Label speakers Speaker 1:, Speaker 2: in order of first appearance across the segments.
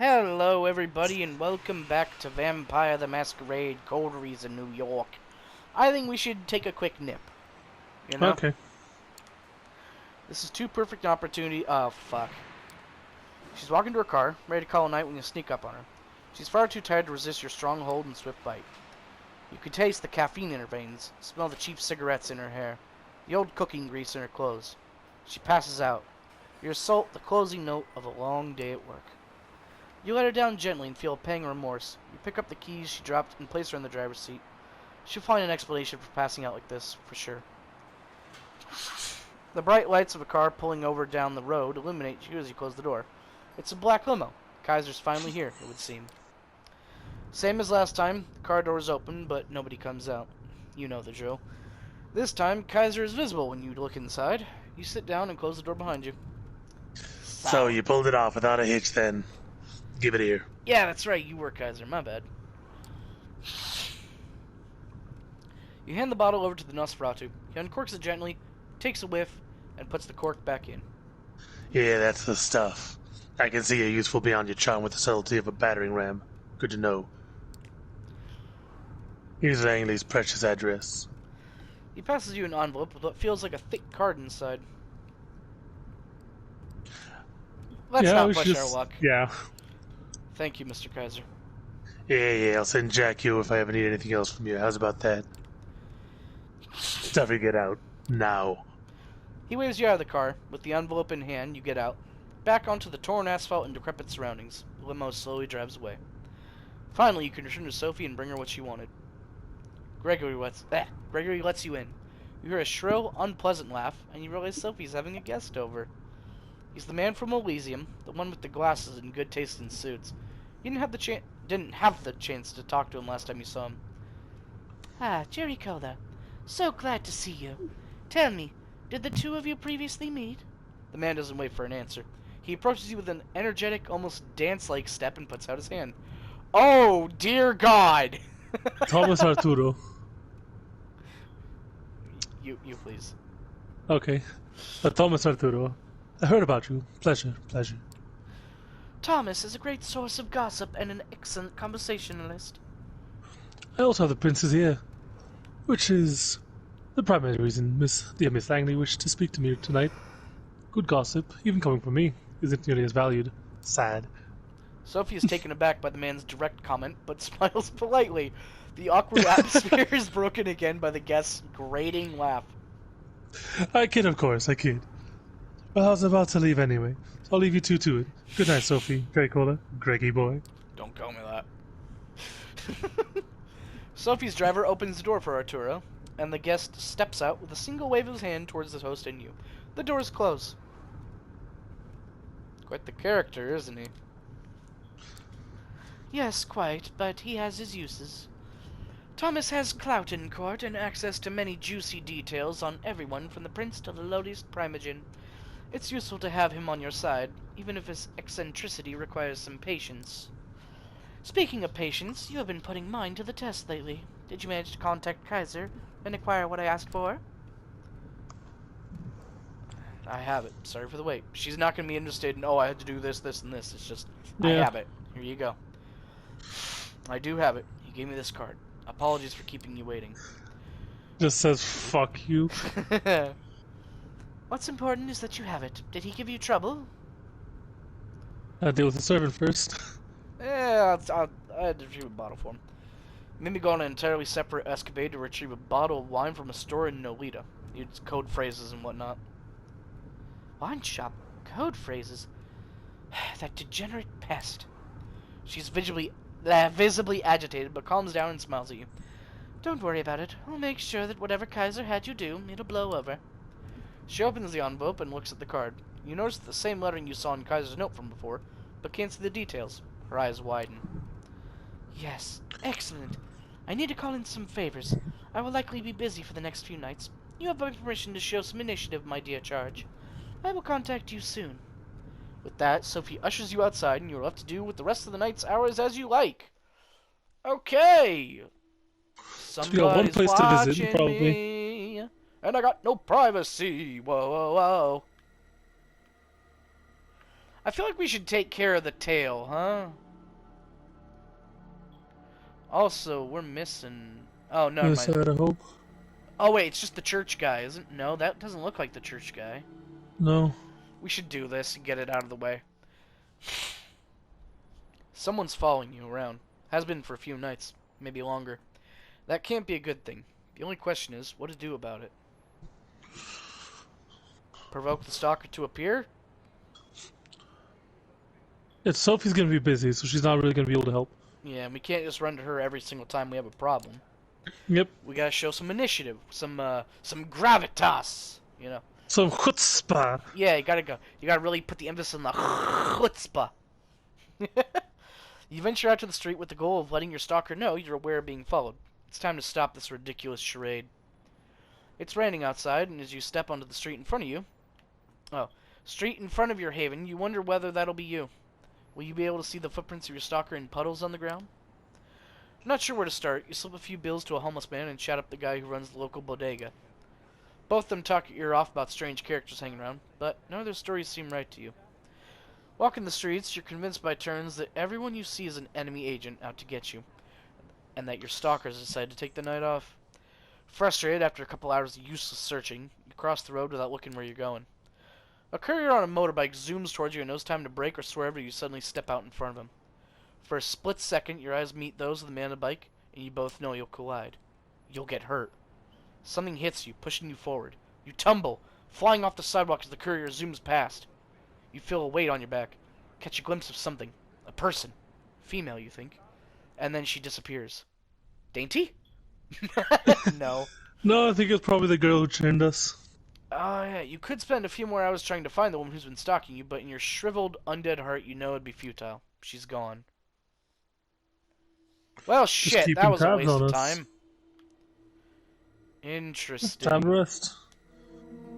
Speaker 1: Hello everybody and welcome back to Vampire the Masquerade, Coteries in New York. I think we should take a quick nip, you know?
Speaker 2: Okay.
Speaker 1: This is too perfect an opportunity. Oh, fuck. She's walking to her car, ready to call a night when you sneak up on her. She's far too tired to resist your strong hold and swift bite. You could taste the caffeine in her veins, smell the cheap cigarettes in her hair, the old cooking grease in her clothes. She passes out. You assault the closing note of a long day at work. You let her down gently and feel a pang of remorse. You pick up the keys she dropped and place her in the driver's seat. She'll find an explanation for passing out like this, for sure. The bright lights of a car pulling over down the road illuminate you as you close the door. It's a black limo. Kaiser's finally here, it would seem. Same as last time, the car doors open, but nobody comes out. You know the drill. This time, Kaiser is visible when you look inside. You sit down and close the door behind you.
Speaker 2: So you pulled it off without a hitch then. Give it here.
Speaker 1: Yeah, that's right, you were Kaiser, my bad. You hand the bottle over to the Nosferatu. He uncorks it gently, takes a whiff, and puts the cork back in.
Speaker 2: Yeah, that's the stuff. I can see you're useful beyond your charm with the subtlety of a battering ram. Good to know. Here's Langley's precious address.
Speaker 1: He passes you an envelope with what feels like a thick card inside. Let's not push our luck.
Speaker 2: Yeah.
Speaker 1: Thank you, Mr. Kaiser.
Speaker 2: Yeah, I'll send Jack you if I ever need anything else from you. How's about that? Stuff you get out. Now.
Speaker 1: He waves you out of the car. With the envelope in hand, you get out. Back onto the torn asphalt and decrepit surroundings. The limo slowly drives away. Finally, you can return to Sophie and bring her what she wanted. Gregory lets you in. You hear a shrill, unpleasant laugh, and you realize Sophie's having a guest over. He's the man from Elysium, the one with the glasses and good taste in suits. You didn't have the chance to talk to him last time you saw him.
Speaker 3: Ah, Jerricola. So glad to see you. Tell me, did the two of you previously meet?
Speaker 1: The man doesn't wait for an answer. He approaches you with an energetic, almost dance-like step and puts out his hand. Oh, dear God!
Speaker 2: Thomas Arturo.
Speaker 1: You please.
Speaker 2: Okay. Thomas Arturo. I heard about you. Pleasure.
Speaker 3: Thomas is a great source of gossip and an excellent conversationalist.
Speaker 2: I also have the princess here, which is the primary reason Miss Langley wished to speak to me tonight. Good gossip, even coming from me, isn't nearly as valued. Sad.
Speaker 1: Sophie is taken aback by the man's direct comment, but smiles politely. The awkward atmosphere is broken again by the guest's grating laugh.
Speaker 2: I kid, of course, I kid. Well, I was about to leave anyway, so I'll leave you two to it. Good night, Sophie, Jerricola, Greggy boy.
Speaker 1: Don't call me that. Sophie's driver opens the door for Arturo, and the guest steps out with a single wave of his hand towards the host and you. The doors close. Quite the character, isn't he?
Speaker 3: Yes, quite, but he has his uses. Thomas has clout in court and access to many juicy details on everyone from the prince to the lowliest primogen. It's useful to have him on your side, even if his eccentricity requires some patience. Speaking of patience, you have been putting mine to the test lately. Did you manage to contact Kaiser and acquire what I asked for?
Speaker 1: I have it. Sorry for the wait. She's not going to be interested in, oh, I had to do this, this, and this. It's just,
Speaker 2: Yeah.
Speaker 1: I have it. Here you go. I do have it. He gave me this card. Apologies for keeping you waiting.
Speaker 2: Just says, fuck you.
Speaker 3: What's important is that you have it. Did he give you trouble?
Speaker 2: I'll deal with the servant first.
Speaker 1: Yeah, I had to retrieve a bottle for him. Made me go on an entirely separate escapade to retrieve a bottle of wine from a store in Nolita. Used code phrases and whatnot.
Speaker 3: Wine shop. Code phrases. That degenerate pest.
Speaker 1: She's visibly agitated, but calms down and smiles at you.
Speaker 3: Don't worry about it. I'll make sure that whatever Kaiser had you do, it'll blow over.
Speaker 1: She opens the envelope and looks at the card. You notice the same lettering you saw in Kaiser's note from before, but can't see the details. Her eyes widen.
Speaker 3: Yes, excellent. I need to call in some favors. I will likely be busy for the next few nights. You have my permission to show some initiative, my dear charge. I will contact you soon.
Speaker 1: With that, Sophie ushers you outside, and you are left to do with the rest of the night's hours as you like. Okay.
Speaker 2: One place to visit, probably.
Speaker 1: Me, and I got no privacy. Whoa. I feel like we should take care of the tail, huh? Also, we're missing... Oh, no, never
Speaker 2: Yes,
Speaker 1: mind.
Speaker 2: I hope.
Speaker 1: Oh, wait, it's just the church guy, isn't... No, that doesn't look like the church guy.
Speaker 2: No.
Speaker 1: We should do this and get it out of the way. Someone's following you around. Has been for a few nights, maybe longer. That can't be a good thing. The only question is, what to do about it. Provoke the stalker to appear?
Speaker 2: It's Sophie's gonna be busy, so she's not really gonna be able to help.
Speaker 1: Yeah, and we can't just run to her every single time we have a problem.
Speaker 2: Yep.
Speaker 1: We gotta show some initiative, some gravitas, you know.
Speaker 2: Some chutzpah.
Speaker 1: Yeah, you gotta really put the emphasis on the chutzpah. You venture out to the street with the goal of letting your stalker know you're aware of being followed. It's time to stop this ridiculous charade. It's raining outside, and as you step onto the street in front of you... Oh, street in front of your haven, you wonder whether that'll be you. Will you be able to see the footprints of your stalker in puddles on the ground? Not sure where to start, you slip a few bills to a homeless man and chat up the guy who runs the local bodega. Both of them talk your ear off about strange characters hanging around, but none of their stories seem right to you. Walking the streets, you're convinced by turns that everyone you see is an enemy agent out to get you, and that your stalkers decide to take the night off. Frustrated after a couple hours of useless searching, you cross the road without looking where you're going. A courier on a motorbike zooms towards you and knows time to brake or swerve, you suddenly step out in front of him. For a split second, your eyes meet those of the man on the bike, and you both know you'll collide. You'll get hurt. Something hits you, pushing you forward. You tumble, flying off the sidewalk as the courier zooms past. You feel a weight on your back, catch a glimpse of something. A person. Female, you think. And then she disappears. Dainty? No.
Speaker 2: No, I think it's probably the girl who trained us.
Speaker 1: Oh, yeah, you could spend a few more hours trying to find the woman who's been stalking you, but in your shriveled, undead heart, you know it'd be futile. She's gone. Well, shit, that was a waste of time. Interesting.
Speaker 2: Time to rest.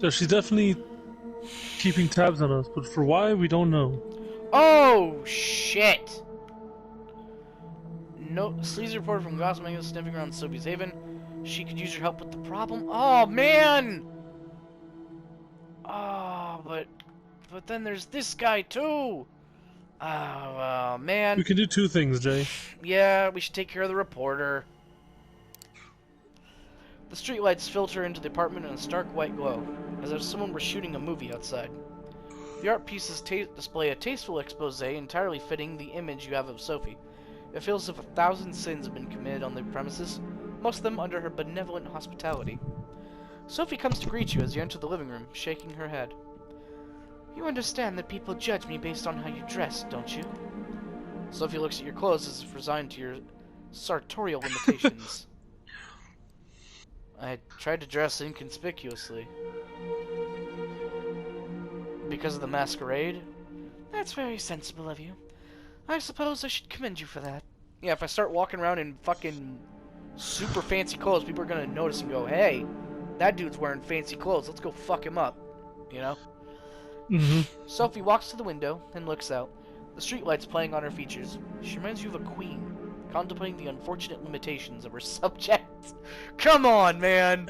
Speaker 2: So she's definitely keeping tabs on us, but for why, we don't know.
Speaker 1: Oh, shit! No, Sleazy reporter from Gosmang is sniffing around Sophie's Haven. She could use your help with the problem. Oh, man! Oh, but then there's this guy, too! Oh, man.
Speaker 2: We can do two things, Jay.
Speaker 1: Yeah, we should take care of the reporter. The streetlights filter into the apartment in a stark white glow, as if someone were shooting a movie outside. The art pieces display a tasteful expose entirely fitting the image you have of Sophie. It feels as if 1,000 sins have been committed on the premises, most of them under her benevolent hospitality. Sophie comes to greet you as you enter the living room, shaking her head. You understand that people judge me based on how you dress, don't you? Sophie looks at your clothes as if resigned to your sartorial limitations. I tried to dress inconspicuously. Because of the masquerade? That's very sensible of you. I suppose I should commend you for that. Yeah, if I start walking around in fucking super fancy clothes, people are gonna notice and go, hey, that dude's wearing fancy clothes, let's go fuck him up. You know?
Speaker 2: Mm-hmm.
Speaker 1: Sophie walks to the window and looks out, the streetlights playing on her features. She reminds you of a queen, contemplating the unfortunate limitations of her subjects. Come on, man!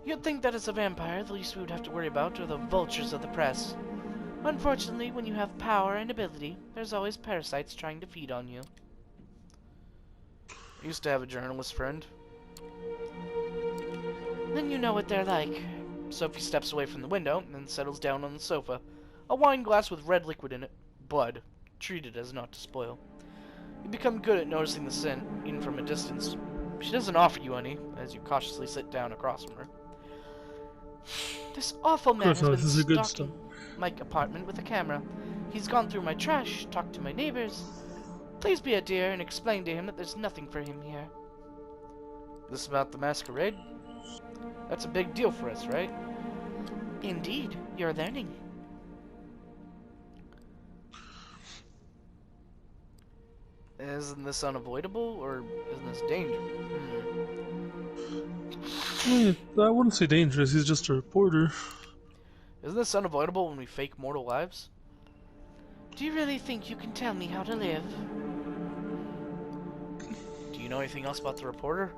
Speaker 1: You'd think that as a vampire, the least we would have to worry about are the vultures of the press. Unfortunately, when you have power and ability, there's always parasites trying to feed on you. I used to have a journalist friend. Then you know what they're like. Sophie steps away from the window and settles down on the sofa. A wine glass with red liquid in it. Blood. Treated as not to spoil. You become good at noticing the scent, even from a distance. She doesn't offer you any, as you cautiously sit down across from her. This awful man has been stalking my apartment with a camera. He's gone through my trash, talked to my neighbors. Please be a dear and explain to him that there's nothing for him here. This about the masquerade? That's a big deal for us, right? Indeed, you're learning. Isn't this unavoidable, or isn't this dangerous?
Speaker 2: I wouldn't say dangerous, he's just a reporter.
Speaker 1: Isn't this unavoidable when we fake mortal lives?
Speaker 3: Do you really think you can tell me how to live?
Speaker 1: Do you know anything else about the reporter?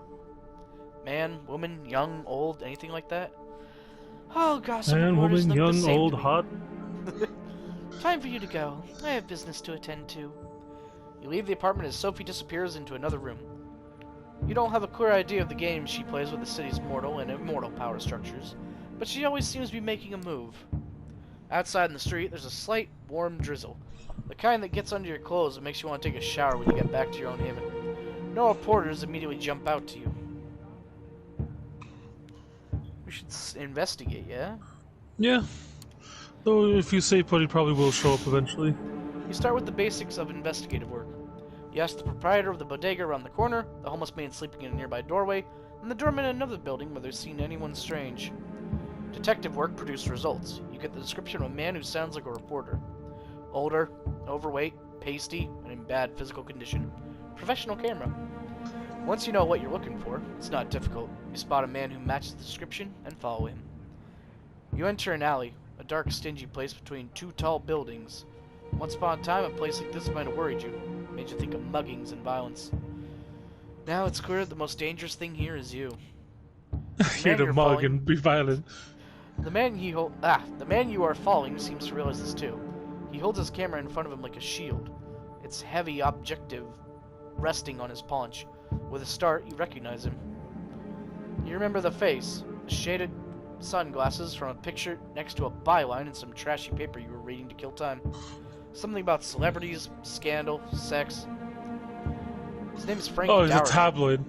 Speaker 1: Man, woman, young, old, anything like that?
Speaker 3: All gossip
Speaker 2: Man,
Speaker 3: reporters
Speaker 2: woman,
Speaker 3: look the
Speaker 2: young,
Speaker 3: same
Speaker 2: old,
Speaker 3: to me.
Speaker 2: hot.
Speaker 3: Time for you to go. I have business to attend to.
Speaker 1: You leave the apartment as Sophie disappears into another room. You don't have a clear idea of the game she plays with the city's mortal and immortal power structures, but she always seems to be making a move. Outside in the street, there's a slight, warm drizzle. The kind that gets under your clothes and makes you want to take a shower when you get back to your own haven. No reporters immediately jump out to you. We should investigate, yeah?
Speaker 2: Yeah. Though if you say put, he probably will show up eventually.
Speaker 1: You start with the basics of investigative work. You ask the proprietor of the bodega around the corner, the homeless man sleeping in a nearby doorway, and the doorman in another building whether they've seen anyone strange. Detective work produced results. You get the description of a man who sounds like a reporter. Older, overweight, pasty, and in bad physical condition. Professional camera. Once you know what you're looking for, it's not difficult. You spot a man who matches the description and follow him. You enter an alley, a dark, stingy place between two tall buildings. Once upon a time, a place like this might have worried you, made you think of muggings and violence. Now it's clear the most dangerous thing here is you.
Speaker 2: Here to mug and be violent.
Speaker 1: The man you are following seems to realize this too. He holds his camera in front of him like a shield, its heavy objective resting on his paunch. With a start, you recognize him. You remember the face, the shaded sunglasses from a picture next to a byline in some trashy paper you were reading to kill time. Something about celebrities, scandal, sex. His name is Frank
Speaker 2: Oh, he's
Speaker 1: Dougherty.
Speaker 2: a tabloid.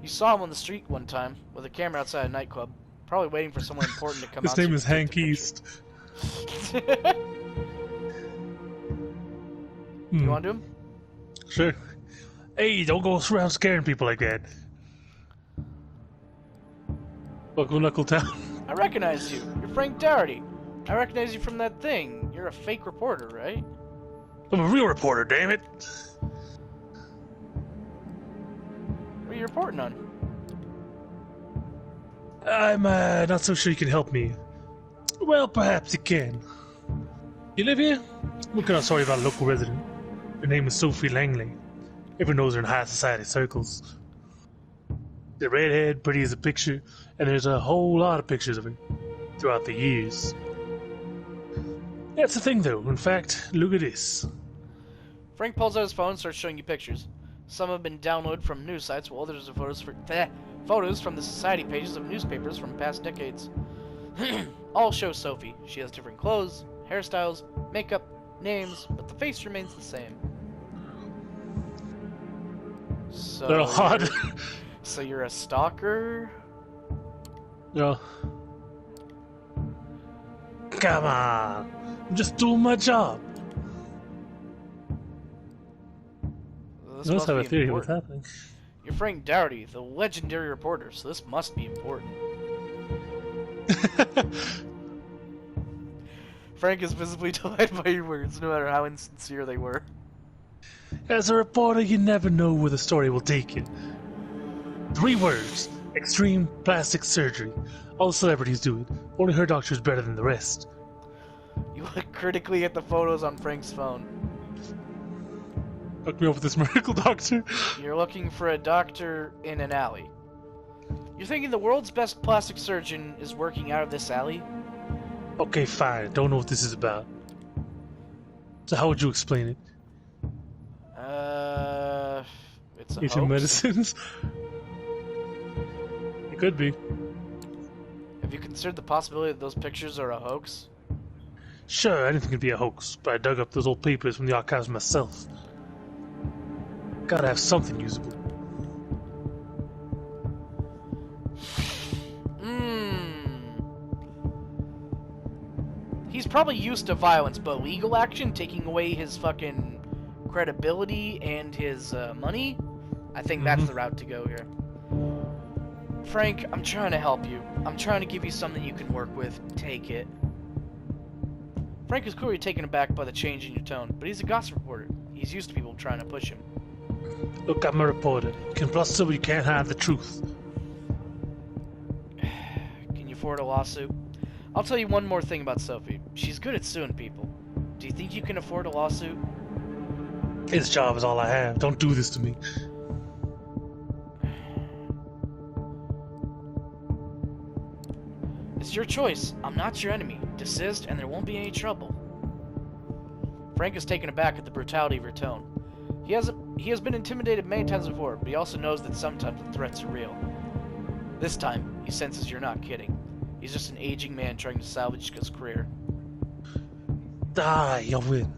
Speaker 1: You saw him on the street one time with a camera outside a nightclub, probably waiting for someone important to come out.
Speaker 2: His name
Speaker 1: so
Speaker 2: is Hank East.
Speaker 1: You want to do him?
Speaker 2: Sure. Hey, don't go around scaring people like that. Buckle Knuckle Town.
Speaker 1: I recognize you. You're Frank Dougherty. I recognize you from that thing. You're a fake reporter, right?
Speaker 2: I'm a real reporter, damn it.
Speaker 1: What are you reporting on?
Speaker 2: I'm not so sure you can help me. Well, perhaps you can. You live here? What kind of story about a local resident? Her name is Sophie Langley. Everyone knows her in high society circles. The redhead, pretty as a picture, and there's a whole lot of pictures of her throughout the years. That's the thing, though. In fact, look at this.
Speaker 1: Frank pulls out his phone and starts showing you pictures. Some have been downloaded from news sites, while others are photos from the society pages of newspapers from past decades. All show Sophie. She has different clothes, hairstyles, makeup, names, but the face remains the same. So
Speaker 2: They're hot.
Speaker 1: So you're a stalker?
Speaker 2: Yeah. Come on. I'm just doing my job.
Speaker 1: This
Speaker 2: I
Speaker 1: must
Speaker 2: must have
Speaker 1: be
Speaker 2: a theory of what's
Speaker 1: important.
Speaker 2: happening.
Speaker 1: You're Frank Dougherty, the legendary reporter, so this must be important. Frank is visibly delighted by your words, no matter how insincere they were.
Speaker 2: As a reporter, you never know where the story will take you. 3 words. Extreme plastic surgery. All celebrities do it. Only her doctor is better than the rest.
Speaker 1: You look critically at the photos on Frank's phone.
Speaker 2: Hook me up with this miracle doctor.
Speaker 1: You're looking for a doctor in an alley. You're thinking the world's best plastic surgeon is working out of this alley?
Speaker 2: Okay, fine. I don't know what this is about. So how would you explain it?
Speaker 1: It's a
Speaker 2: Eating
Speaker 1: hoax?
Speaker 2: medicines? It could be.
Speaker 1: Have you considered the possibility that those pictures are a hoax?
Speaker 2: Sure, I didn't think it'd be a hoax, but I dug up those old papers from the archives myself. Gotta have something usable.
Speaker 1: He's probably used to violence, but legal action, taking away his fucking credibility and his money, I think that's the route to go here. Frank, I'm trying to help you. I'm trying to give you something you can work with. Take it. Frank is clearly taken aback by the change in your tone, but he's a gossip reporter. He's used to people trying to push him.
Speaker 2: Look, I'm a reporter. You can bluster, but you can't hide the truth.
Speaker 1: Can you afford a lawsuit? I'll tell you one more thing about Sophie. She's good at suing people. Do you think you can afford a lawsuit?
Speaker 2: This job is all I have. Don't do this to me.
Speaker 1: It's your choice. I'm not your enemy. Desist and there won't be any trouble. Frank is taken aback at the brutality of her tone. He has been intimidated many times before, but he also knows that sometimes the threats are real. This time, he senses you're not kidding. He's just an aging man trying to salvage his career.
Speaker 2: Die, you win.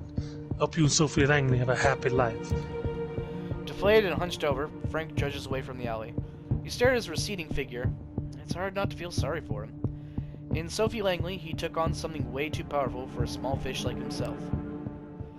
Speaker 2: Hope you and Sophie Langley have a happy life.
Speaker 1: Deflated and hunched over, Frank trudges away from the alley. You stare at his receding figure. It's hard not to feel sorry for him. In Sophie Langley, he took on something way too powerful for a small fish like himself.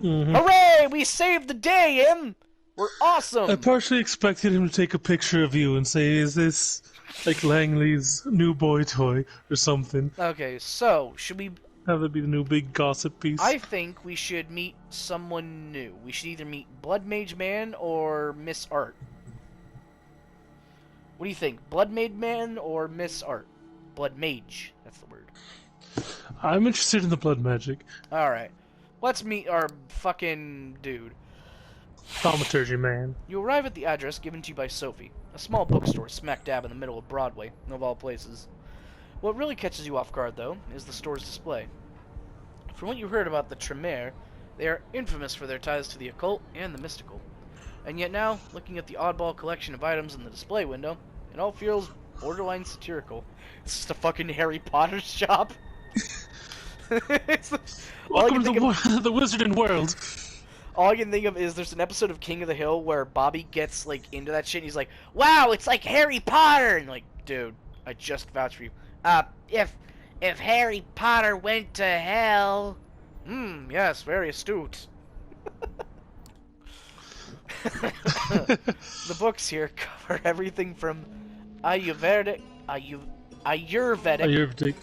Speaker 2: Mm-hmm.
Speaker 1: Hooray! We saved the day, Em! We're awesome!
Speaker 2: I partially expected him to take a picture of you and say, is this like Langley's new boy toy or something?
Speaker 1: Okay, so, should we...
Speaker 2: Have that be the new big gossip piece?
Speaker 1: I think we should meet someone new. We should either meet Blood Mage Man or Miss Art. What do you think? Blood Mage Man or Miss Art? Blood Mage, that's the word.
Speaker 2: I'm interested in the blood magic.
Speaker 1: Alright. Let's meet our fucking dude.
Speaker 2: Thaumaturgy man.
Speaker 1: You arrive at the address given to you by Sophie, a small bookstore smack dab in the middle of Broadway, of all places. What really catches you off guard, though, is the store's display. From what you heard about the Tremere, they are infamous for their ties to the occult and the mystical. And yet now, looking at the oddball collection of items in the display window, it all feels borderline satirical. It's just a fucking Harry Potter shop.
Speaker 2: Welcome to the wizarding world.
Speaker 1: All I can think of is there's an episode of King of the Hill where Bobby gets like into that shit and he's like, wow, it's like Harry Potter! And like, dude, I just vouch for you. If Harry Potter went to hell... yes, very astute. The books here cover everything from Ayurvedic...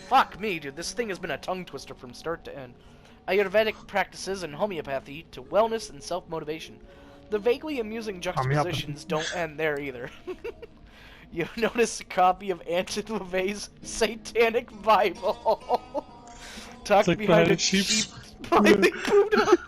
Speaker 1: Fuck me, dude. This thing has been a tongue twister from start to end. Ayurvedic practices and homeopathy to wellness and self-motivation. The vaguely amusing juxtapositions don't end there either. You notice a copy of Anton LaVey's Satanic Bible. Tucked
Speaker 2: like
Speaker 1: behind a cheap slightly pooped up.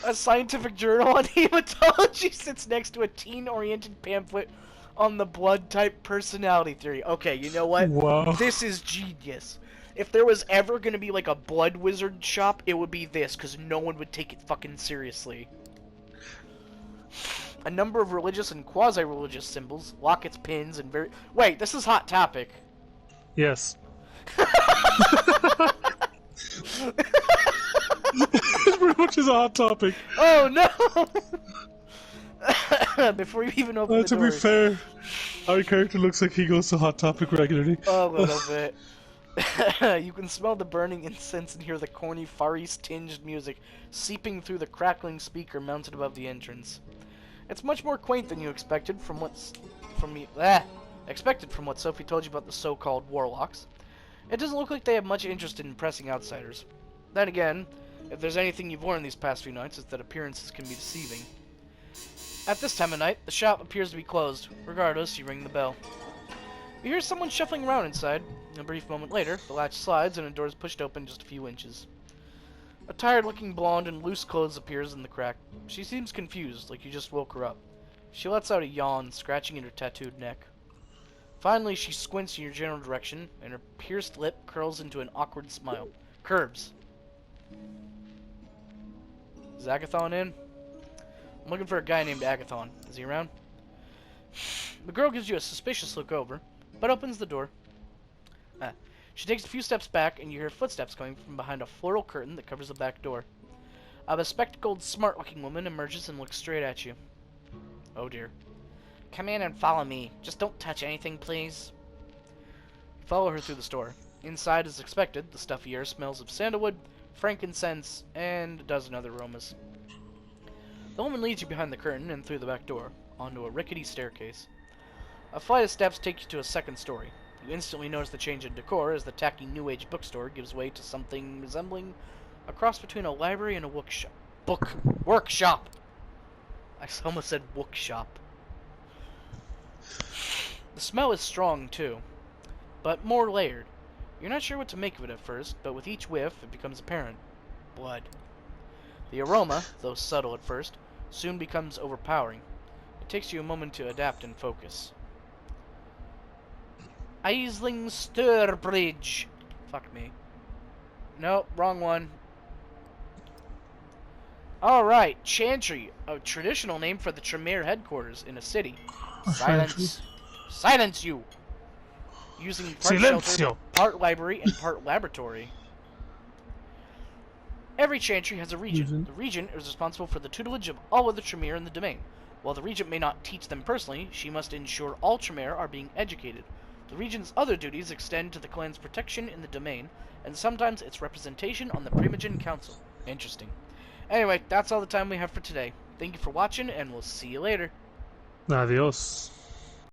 Speaker 1: A scientific journal on hematology sits next to a teen-oriented pamphlet on the blood-type personality theory. Okay, you know what?
Speaker 2: Wow.
Speaker 1: This is genius. If there was ever going to be like a blood wizard shop, it would be this, because no one would take it fucking seriously. A number of religious and quasi-religious symbols, lockets, pins, and very... Wait, this is Hot Topic.
Speaker 2: Yes. It pretty much is a hot topic.
Speaker 1: Oh, no! Before you even open the
Speaker 2: to
Speaker 1: doors.
Speaker 2: be fair, our character looks like he goes to Hot Topic regularly.
Speaker 1: A little bit. You can smell the burning incense and hear the corny, Far East-tinged music seeping through the crackling speaker mounted above the entrance. It's much more quaint than you expected from what Sophie told you about the so-called warlocks. It doesn't look like they have much interest in impressing outsiders. Then again, if there's anything you've learned these past few nights, it's that appearances can be deceiving. At this time of night, the shop appears to be closed. Regardless, you ring the bell. You hear someone shuffling around inside. A brief moment later, the latch slides and a door is pushed open just a few inches. A tired-looking blonde in loose clothes appears in the crack. She seems confused, like you just woke her up. She lets out a yawn, scratching at her tattooed neck. Finally, she squints in your general direction, and her pierced lip curls into an awkward smile. Curbs. Is Agathon in? I'm looking for a guy named Agathon. Is he around? The girl gives you a suspicious look over, but opens the door. She takes a few steps back, and you hear footsteps coming from behind a floral curtain that covers the back door. A bespectacled, smart-looking woman emerges and looks straight at you. Oh dear. Come in and follow me. Just don't touch anything, please. You follow her through the store. Inside, as expected, the stuffy air smells of sandalwood, frankincense, and a dozen other aromas. The woman leads you behind the curtain and through the back door, onto a rickety staircase. A flight of steps take you to a second story. You instantly notice the change in decor as the tacky New Age bookstore gives way to something resembling a cross between a library and a workshop. I almost said bookshop. The smell is strong, too, but more layered. You're not sure what to make of it at first, but with each whiff, it becomes apparent. Blood. The aroma, though subtle at first, soon becomes overpowering. It takes you a moment to adapt and focus. Aisling Sturbridge. Fuck me. Nope, wrong one. Alright, Chantry, a traditional name for the Tremere headquarters in a city. Silence. Silence you! Using part
Speaker 2: Silencio.
Speaker 1: shelter, part library, and part laboratory. Every Chantry has a regent. The regent is responsible for the tutelage of all other Tremere in the domain. While the regent may not teach them personally, she must ensure all Tremere are being educated. The regent's other duties extend to the clan's protection in the domain, and sometimes its representation on the Primogen Council. Interesting. Anyway, that's all the time we have for today. Thank you for watching, and we'll see you later.
Speaker 2: Adios.